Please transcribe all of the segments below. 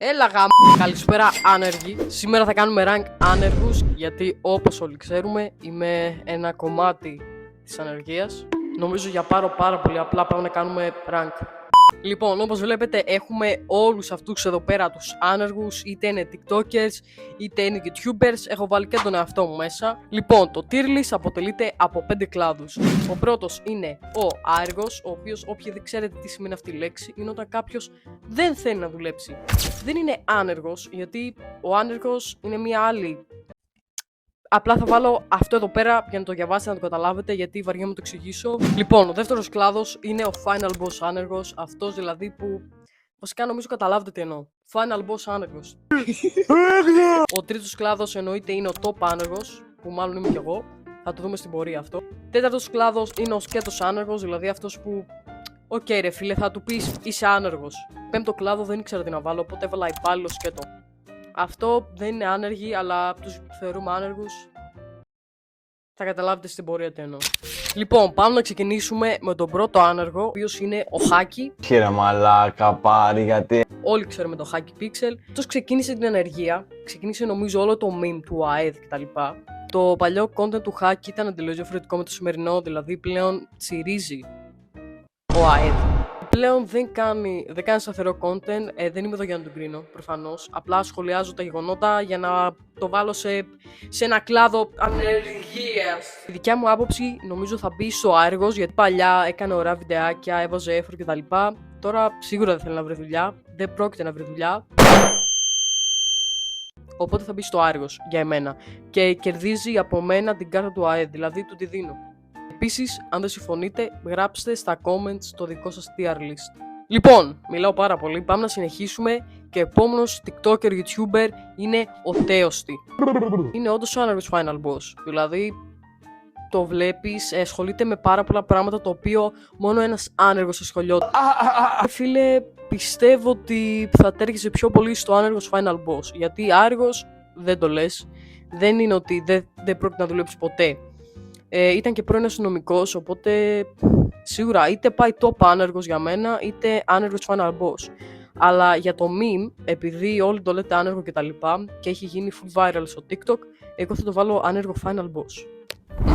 Έλα γάμ. Καλησπέρα άνεργοι. Σήμερα θα κάνουμε rank άνεργους, γιατί όπως όλοι ξέρουμε είμαι ένα κομμάτι της ανεργίας. Νομίζω για πάρα πολύ απλά πάμε να κάνουμε rank. Λοιπόν, όπως βλέπετε έχουμε όλους αυτούς εδώ πέρα τους άνεργους, είτε είναι tiktokers, είτε είναι youtubers, έχω βάλει και τον εαυτό μου μέσα. Λοιπόν, το tier list αποτελείται από 5 κλάδους. Ο πρώτος είναι ο άεργος, ο οποίος όποιοι δεν ξέρετε τι σημαίνει αυτή η λέξη, είναι όταν κάποιος δεν θέλει να δουλέψει. Δεν είναι άνεργος, γιατί ο άνεργος είναι μια άλλη. Απλά θα βάλω αυτό εδώ πέρα για να το διαβάσετε, να το καταλάβετε, γιατί βαριέμαι να το εξηγήσω. Λοιπόν, ο δεύτερος κλάδος είναι ο final boss άνεργος, αυτός δηλαδή που βασικά νομίζω καταλάβετε τι εννοώ. Final boss άνεργος. Ο τρίτος κλάδος εννοείται είναι ο top άνεργος, που μάλλον είμαι κι εγώ. Θα το δούμε στην πορεία αυτό. Τέταρτος κλάδος είναι ο σκέτος άνεργος, δηλαδή αυτός που. Οκ, ρε φίλε, θα του πεις είσαι άνεργος. Πέμπτο κλάδο δεν ήξερα τι να βάλω, οπότε έβαλα υπάλληλο σκέτο. Αυτό δεν είναι άνεργοι, αλλά τους θεωρούμε άνεργους. Θα καταλάβετε στην πορεία τι εννοώ. Λοιπόν, πάμε να ξεκινήσουμε με τον πρώτο άνεργο, ο οποίος είναι ο Χάκι. Χαίρε μαλάκα πάρει γιατί. Όλοι ξέρουμε το Haki Pixel. Αυτός ξεκίνησε την ενεργεία, ξεκίνησε νομίζω όλο το meme του ΑΕΔ κτλ. Το παλιό content του Haki ήταν εντελώς διαφορετικό με το σημερινό, δηλαδή πλέον τσιρίζει ο ΑΕΔ. Πλέον δεν κάνει σταθερό content, δεν είμαι εδώ για να τον κρίνω, προφανώς. Απλά σχολιάζω τα γεγονότα για να το βάλω σε ένα κλάδο ανεργίας. Η δικιά μου άποψη νομίζω θα μπει στο άεργος, γιατί παλιά έκανε ωραία βιντεάκια, έβαζε effort κτλ. Τώρα σίγουρα δεν θέλει να βρει δουλειά, δεν πρόκειται να βρει δουλειά. Οπότε θα μπει στο άεργος για εμένα. Και κερδίζει από μένα την κάρτα του ΑΕΔ, δηλαδή του τη δίνω. Επίσης, αν δεν συμφωνείτε, γράψτε στα comments το δικό σας tier list. Λοιπόν, μιλάω πάρα πολύ, πάμε να συνεχίσουμε και επόμενος TikToker, YouTuber είναι ο Τέοστη. Είναι όντως ο άνεργος final boss, δηλαδή το βλέπεις, ασχολείται με πάρα πολλά πράγματα το οποίο μόνο ένας άνεργος ασχολιόταν. Φίλε, πιστεύω ότι θα τέργησε πιο πολύ στο άνεργος final boss, γιατί άργος δεν το λες, δεν είναι ότι δεν πρόκειται να δουλέψει ποτέ. Ήταν και πρώην αστυνομικός, οπότε σίγουρα είτε πάει top άνεργος για μένα, είτε άνεργος final boss. Αλλά για το meme, επειδή όλοι το λέτε άνεργο και τα λοιπά και έχει γίνει full viral στο TikTok, εγώ θα το βάλω άνεργο final boss.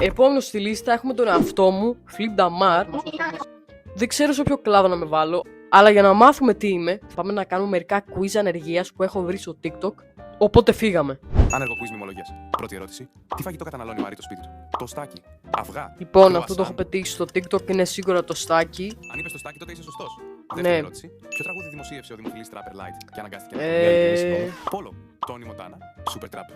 Επόμενο στη λίστα έχουμε τον εαυτό μου, Flip Damar. Δεν ξέρω σε ποιο κλάδο να με βάλω, αλλά για να μάθουμε τι είμαι, πάμε να κάνουμε μερικά quiz ανεργίας που έχω βρει στο TikTok, οπότε φύγαμε. Άνεργο quiz μνημολογίας. Πρώτη ερώτηση. Τι φαγητό καταναλώνει ο Μάρη το σπίτι του? Το στάκι. Αυγά. Λοιπόν, αυτό το έχω πετύχει στο TikTok, είναι σίγουρα το στάκι. Αν είπες το στάκι, τότε είσαι σωστός. Ναι. Δεύτερη ερώτηση. Ποιο τραγούδι δημοσίευσε ο δημοφιλής Trapper Light και αναγκάστηκε να το Πόλο. Τόνι Μοντάνα. Super Trap.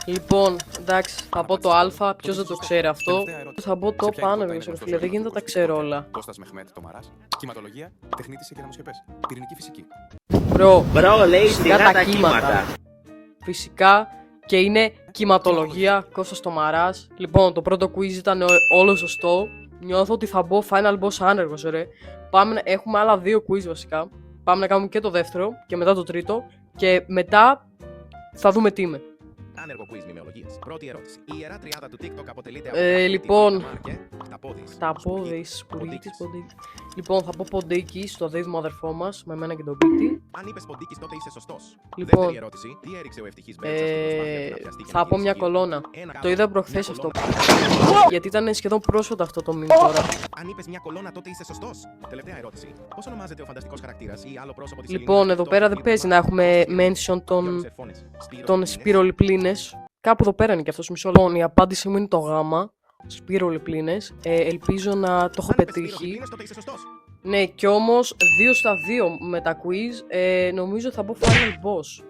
Λοιπόν, εντάξει, θα πω το Α, ποιος δεν το ξέρει αυτό. Τελευταία ερώτηση. Θα πω Σε το ποια άνεργος, είναι ρε γνωστός φίλε, δεν γίνεται να τα ξέρω όλα. Κώστας Μεχμέτ το Μαράς. Κυματολογία. Τεχνίτης σε κεραμοσχεπές. Πυρηνική φυσική. Μπρο, λέει σιγά σιγά τα τα κύματα. κύματα. Φυσικά και είναι κυματολογία, Κώστας το Μαράς. Λοιπόν, το πρώτο quiz ήταν όλο σωστό. Νιώθω ότι θα μπω final boss άνεργος, ρε. Έχουμε άλλα 2 quiz βασικά. Πάμε να κάνουμε και το δεύτερο και μετά το τρίτο. Και μετά θα δούμε τι είμαι. Άνεργο quiz μνημεολογίας. Πρώτη ερώτηση. Η ιερά τριάδα του TikTok αποτελείται από. Λοιπόν, Χταπόδης. Χταπόδης, Ποντίκης. Λοιπόν, θα πω Ποντίκης, το δίδυμο αδερφό μας, με μένα και τον Πίτη. Αν είπες Ποντίκης, τότε είσαι σωστός. Λοιπόν, Δεύτερη ερώτηση. Τι έριξε ο ευτυχής Μπέρτσας στην προσπάθεια του να πιαστεί και να θα πω μια γυρίσει κολόνα. ένα Το γάμο, είδα μια προχθές αυτό. κολόνα. Γιατί ήταν σχεδόν πρόσφατα αυτό το meme τώρα. Αν είπες μια κολόνα, τότε είσαι σωστός. Τελευταία ερώτηση. Πώς ονομάζεται ο φανταστικός χαρακτήρας ή άλλο πρόσωπο της Λοιπόν, ελληνικής εδώ πέρα δεν παίζει να έχουμε mention τον Σπύρο Λιπλίνες. Κάπου εδώ πέρα είναι και αυτός, μισό λεπτό. Η απάντηση μου είναι το γάμα. Σπύρο Λιπλίνες. Ελπίζω να το έχω πετύχει. Ναι, κι όμως 2 στα 2 με τα quiz νομίζω θα μπω final boss.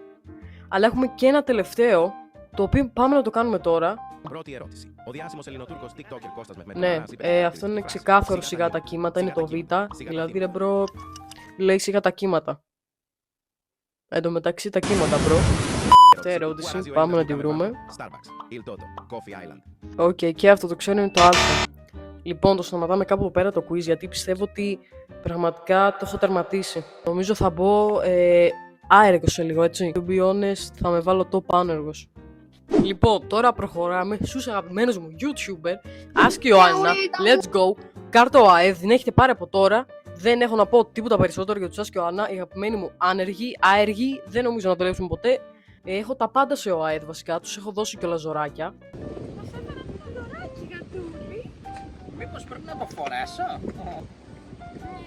Αλλά έχουμε και ένα τελευταίο, το οποίο πάμε να το κάνουμε τώρα. Πρώτη ερώτηση. Ο διάσημος Ελληνοτούρκος TikToker Κώστας Μεχμέτ. Ναι, αυτό είναι ξεκάθαρο σιγά τα κύματα, είναι το Β. Δηλαδή, ρε μπρο, λέει σιγά τα κύματα. Εν τω μεταξύ τα κύματα, μπρο. Αυτή ερώτηση, πάμε να τη βρούμε. Starbucks, Il Toto, Coffee Island. Οκ, και αυτό το ξέρω είναι το Α. Λοιπόν, το σταματάμε κάπου εδώ πέρα το quiz, γιατί πιστεύω ότι πραγματικά το έχω τερματίσει. Νομίζω θα μπω άεργος σε λίγο, έτσι. To be honest, θα με βάλω top άνεργος. Λοιπόν, τώρα προχωράμε στους αγαπημένους μου YouTuber, Άσκη Ιωάννα, let's go. Κάρτα ΑΕΔ, την έχετε πάρει από τώρα. Δεν έχω να πω τίποτα περισσότερο για τους Άς και ο Άννα. Οι αγαπημένοι μου άνεργοι, άεργοι, δεν νομίζω να δουλέψουν ποτέ. Έχω τα πάντα σε ΟΑΕΔ βασικά, τους έχω δώσει κιόλας ζωράκια. Μας έφεραν ένα δωράκι, γατούλη. Μήπως πρέπει να το φορέσω?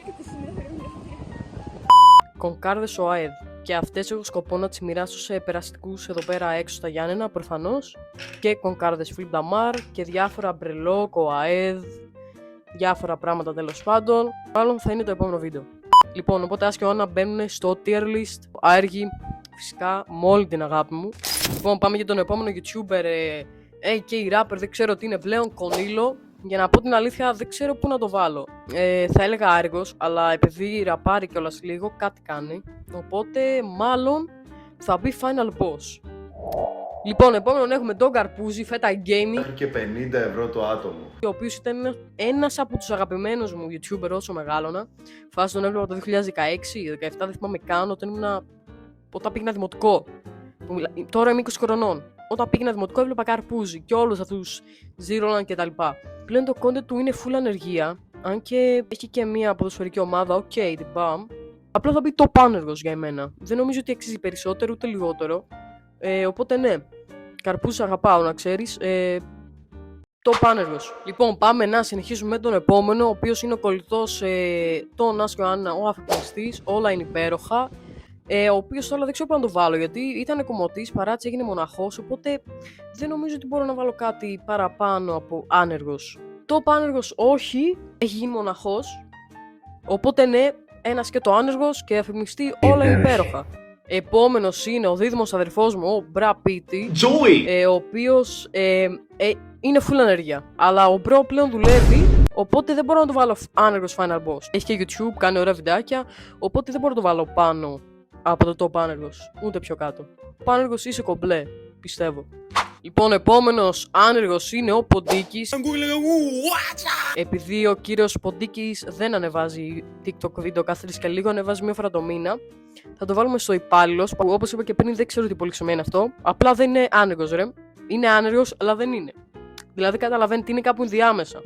Και τη συνέφερε μια. Κονκάρδες ΟΑΕΔ. Και αυτές έχω σκοπό να τις μοιράσω σε περαστικούς εδώ πέρα έξω στα Γιάννενα, προφανώς. Και κονκάρδες Flip Damar και διάφορα μπρελόκ, ΟΑΕΔ, διάφορα πράγματα τέλος πάντων. Μάλλον θα είναι το επόμενο βίντεο. Λοιπόν, οπότε Άς και ο Άννα μπαίνουν στο tier list, άεργοι, φυσικά, με όλη την αγάπη μου. Λοιπόν, πάμε για τον επόμενο YouTuber, AK rapper, δεν ξέρω τι είναι πλέον, Κονίλο. Για να πω την αλήθεια, δεν ξέρω πού να το βάλω. Θα έλεγα άργος, αλλά επειδή ραπάρει κιόλας λίγο, κάτι κάνει. Οπότε, μάλλον θα μπει Final Boss. Λοιπόν, επόμενον έχουμε τον Καρπούζη, Feta Gaming, Και 50 ευρώ το άτομο. ο οποίος ήταν ένας από τους αγαπημένους μου YouTuber όσο μεγάλωνα. Φάση τον έβλεπα το 2016-17, δεν θυμάμαι καν, όταν πήγαινα δημοτικό. Τώρα είμαι 20 χρονών. Όταν πήγαινα δημοτικό έβλεπα Καρπούζη και όλους αυτούς Zeroland κτλ. Πλέον το content του είναι full ανεργία, αν και έχει και μια ποδοσφαιρική ομάδα, την BAM. Απλά θα μπει top άνεργος για εμένα. Δεν νομίζω ότι αξίζει περισσότερο ούτε λιγότερο. Οπότε ναι, Καρπούζη αγαπάω να ξέρεις. Top άνεργος. Λοιπόν, πάμε να συνεχίσουμε με τον επόμενο, ο οποίος είναι ο κολλητός των Άς και ο Άννα, ο αφυπνιστής, όλα είναι υπέροχα. Ο οποίος τώρα δεν ξέρω πού να το βάλω, γιατί ήταν κομμωτής, παράτησε, έγινε μοναχός, οπότε δεν νομίζω ότι μπορώ να βάλω κάτι παραπάνω από άνεργος. Top άνεργος όχι, έχει γίνει μοναχός, οπότε ναι, ένας και το άνεργος και αφημιστή, όλα είναι υπέροχα. Επόμενος είναι ο δίδυμος αδερφός μου, ο Μπρα Πίτι, ο οποίος είναι full ανεργία, αλλά ο Μπρο πλέον δουλεύει, οπότε δεν μπορώ να το βάλω άνεργος Final Boss. Έχει και YouTube, κάνει ωραία βιντεάκια, οπότε δεν μπορώ να το βάλω πάνω από το top άνεργος, ούτε πιο κάτω. Ο άνεργος είσαι κομπλέ, πιστεύω. Λοιπόν, επόμενος άνεργος είναι ο Ποντίκης. Επειδή ο κύριος Ποντίκης δεν ανεβάζει TikTok βίντεο κάθε 3 και λίγο, ανεβάζει μία φορά το μήνα, θα το βάλουμε στο υπάλληλος, που όπως είπα και πριν δεν ξέρω τι πολύ σημαίνει αυτό. Απλά δεν είναι άνεργος, ρε. Είναι άνεργος, αλλά δεν είναι. Δηλαδή καταλαβαίνετε, είναι κάπου ενδιάμεσα.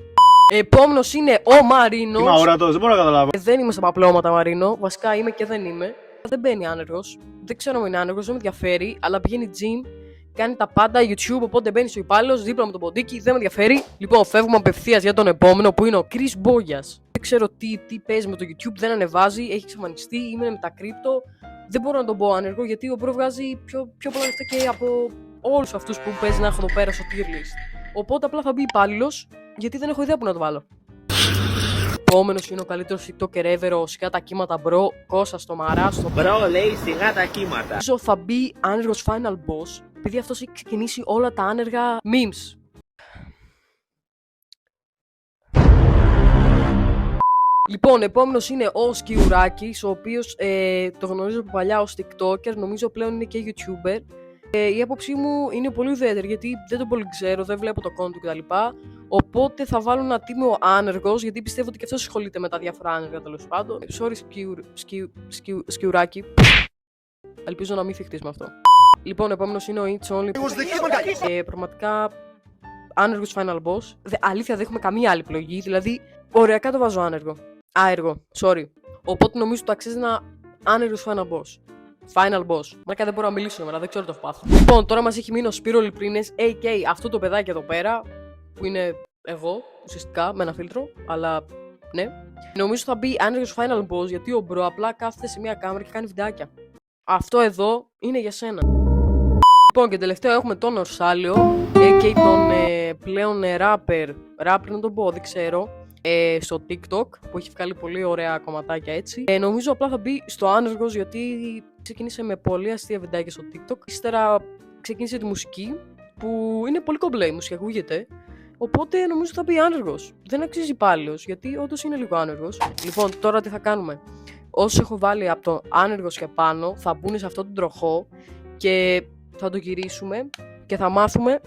Επόμενος είναι ο Μαρίνος. Είμαι αόρατος, δεν μπορώ να καταλάβω. Δεν είμαι στα παπλώματα, Μαρίνο. Βασικά είμαι και δεν είμαι. Δεν μπαίνει άνεργος. Δεν ξέρω αν είναι άνεργος, δεν με ενδιαφέρει. Αλλά πηγαίνει gym, κάνει τα πάντα YouTube. Οπότε μπαίνει στο υπάλληλος δίπλα με τον Ποντίκι. Δεν με ενδιαφέρει. Λοιπόν, φεύγουμε απευθείας για τον επόμενο που είναι ο Chris Bogias. Δεν ξέρω τι παίζει με το YouTube, δεν ανεβάζει. Έχει εξαφανιστεί, είμαι με τα κρύπτο. Δεν μπορώ να τον πω άνεργο γιατί ο Bro βγάζει πιο πολλά λεφτά και από όλους αυτούς που παίζει να έχω εδώ πέρα στο tier list. Οπότε απλά θα μπει υπάλληλος γιατί δεν έχω ιδέα που να το βάλω. Επόμενος είναι ο καλύτερος TikToker ever, ο σιγά τα κύματα Bro, Κώστας το Μαράστο. Μπρο, λέει σιγά τα κύματα. Νομίζω θα μπει άνεργος Final Boss, επειδή αυτός έχει ξεκινήσει όλα τα άνεργα memes. Λοιπόν, επόμενος είναι ο Σκιουράκης, ο οποίος το γνωρίζω από παλιά ως TikToker, νομίζω πλέον είναι και YouTuber. Η άποψή μου είναι πολύ ουδέτερη γιατί δεν τον πολύ ξέρω, δεν βλέπω το content του κτλ. Οπότε θα βάλω ένα τίμιο άνεργος γιατί πιστεύω ότι και αυτός ασχολείται με τα διάφορα άνεργα τέλος πάντων. Sorry, Σκιουράκη. Ελπίζω να μην θυχτείς με αυτό. Λοιπόν, επόμενος είναι ο It's Only. Πραγματικά άνεργος Final Boss. Αλήθεια, δεν έχουμε καμία άλλη επιλογή. Δηλαδή, ωριακά το βάζω άνεργο. Άεργο, sorry. Οπότε νομίζω το αξίζει ένα άνεργος Final Boss. Final Boss. Μάκα δεν μπορώ να μιλήσω σήμερα, δεν ξέρω το έχω πάθει. Λοιπόν, τώρα μας έχει μείνει ο Σπύρο Λιπρίνες, AK αυτό το παιδάκι εδώ πέρα, που είναι εγώ, ουσιαστικά, με ένα φίλτρο, αλλά ναι. Νομίζω θα μπει άνεργος Final Boss γιατί ο Bro απλά κάθεται σε μια κάμερα και κάνει βιντεάκια. Αυτό εδώ είναι για σένα. Λοιπόν, και τελευταίο έχουμε τον Ορσάλιο, AK τον πλέον rapper να τον πω, δεν ξέρω. Στο TikTok που έχει βγάλει πολύ ωραία κομματάκια έτσι. Νομίζω απλά θα μπει στο άνεργος γιατί ξεκίνησε με πολύ αστεία βιντεάκια στο TikTok. Ύστερα ξεκίνησε τη μουσική που είναι πολύ κομπλέ, η μουσική ακούγεται. Οπότε νομίζω θα μπει άνεργος. Δεν αξίζει υπάλληλος γιατί όντως είναι λίγο άνεργος. Λοιπόν, τώρα τι θα κάνουμε. Όσους έχω βάλει από το άνεργος και πάνω θα μπουν σε αυτόν τον τροχό και θα το γυρίσουμε και θα μάθουμε.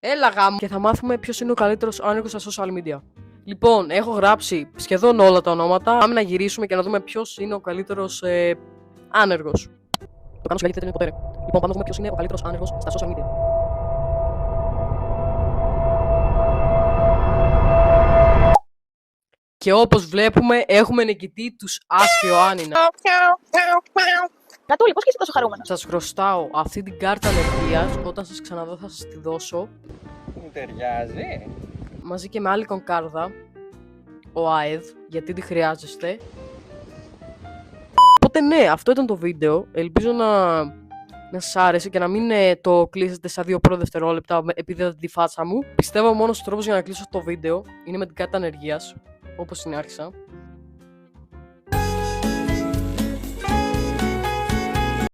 Έλα γάμο! Και θα μάθουμε ποιος είναι ο καλύτερος άνεργος στα social media. Λοιπόν, έχω γράψει σχεδόν όλα τα ονόματα. Πάμε να γυρίσουμε και να δούμε ποιος είναι ο καλύτερος άνεργος. Το κάνω σιγά γιατί δεν είναι ποτέ. Λοιπόν, πάμε να δούμε ποιος είναι ο καλύτερος άνεργος στα social media. Και όπως βλέπουμε, έχουμε νικητή τους Άσχιο Άνινα. Γατούλη, πώς και είσαι τόσο χαρούμενος? Σας χρωστάω αυτή την κάρτα ανεργίας. Όταν σας ξαναδώ θα σας τη δώσω. Μου ταιριάζει. Μαζί και με άλλη κονκάρδα. Ο ΑΕΔ, γιατί τη χρειάζεστε. Οπότε ναι, αυτό ήταν το βίντεο. Ελπίζω να σας άρεσε και να μην το κλείσετε στα 2 πρώτα δευτερόλεπτα επειδή είδατε τη φάτσα μου. Πιστεύω ο μόνος τρόπος για να κλείσω το βίντεο είναι με την κάρτα ανεργίας, όπως την άρχισα.